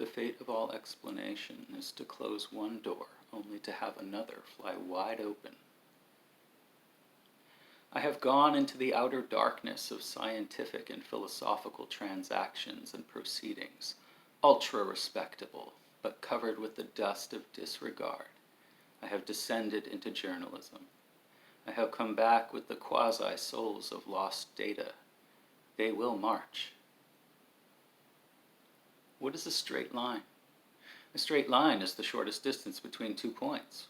The fate of all explanation is to close one door, only to have another fly wide open. I have gone into the outer darkness of scientific and philosophical transactions and proceedings, ultra-respectable, but covered with the dust of disregard. I have descended into journalism. I have come back with the quasi-souls of lost data. They will march. What is a straight line? A straight line is the shortest distance between 2 points.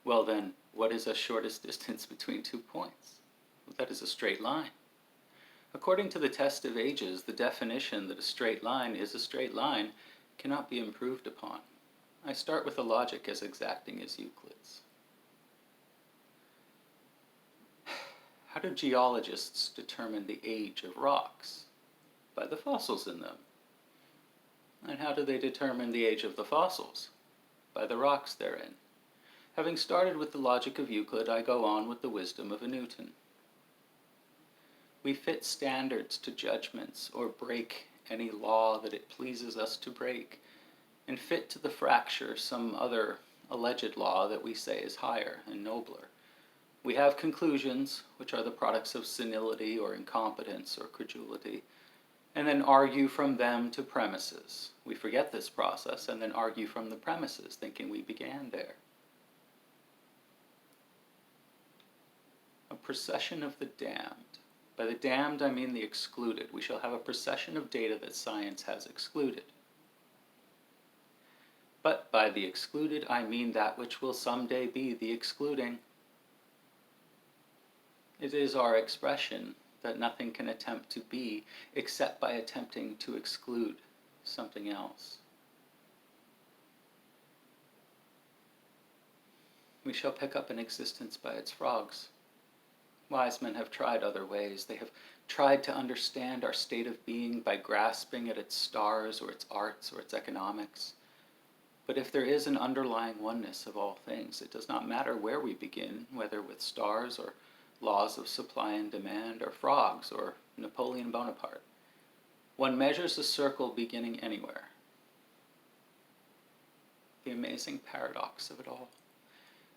Well then, what is the shortest distance between 2 points? Well, that is a straight line. According to the test of ages, the definition that a straight line is a straight line cannot be improved upon. I start with a logic as exacting as Euclid's. How do geologists determine the age of rocks? By the fossils in them. And how do they determine the age of the fossils? By the rocks therein. Having started with the logic of Euclid, I go on with the wisdom of a Newton. We fit standards to judgments, or break any law that it pleases us to break, and fit to the fracture some other alleged law that we say is higher and nobler. We have conclusions, which are the products of senility or incompetence or credulity, and then argue from them to premises. We forget this process and then argue from the premises, thinking we began there. A procession of the damned. By the damned, I mean the excluded. We shall have a procession of data that science has excluded. But by the excluded, I mean that which will someday be the excluding. It is our expression that nothing can attempt to be except by attempting to exclude something else. We shall pick up an existence by its frogs. Wise men have tried other ways. They have tried to understand our state of being by grasping at its stars or its arts or its economics. But if there is an underlying oneness of all things, it does not matter where we begin, whether with stars or laws of supply and demand, or frogs, or Napoleon Bonaparte. One measures a circle beginning anywhere. The amazing paradox of it all,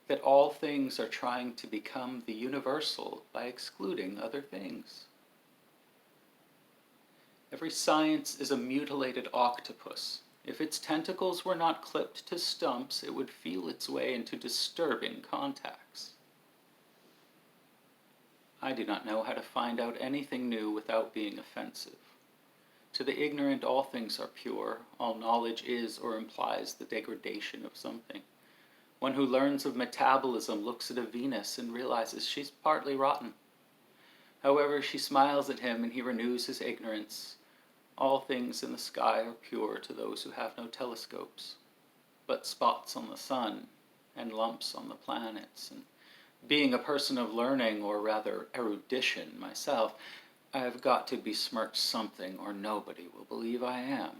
that all things are trying to become the universal by excluding other things. Every science is a mutilated octopus. If its tentacles were not clipped to stumps, it would feel its way into disturbing contacts. I do not know how to find out anything new without being offensive. To the ignorant, all things are pure. All knowledge is or implies the degradation of something. One who learns of metabolism looks at a Venus and realizes she's partly rotten. However, she smiles at him and he renews his ignorance. All things in the sky are pure to those who have no telescopes, but spots on the sun and lumps on the planets. And being a person of learning, or rather erudition myself, I have got to besmirch something or nobody will believe I am.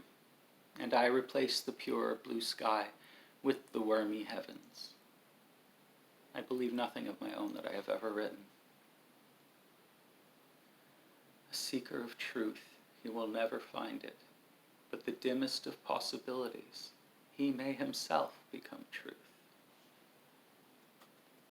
And I replace the pure blue sky with the wormy heavens. I believe nothing of my own that I have ever written. A seeker of truth, he will never find it, but the dimmest of possibilities, he may himself become truth.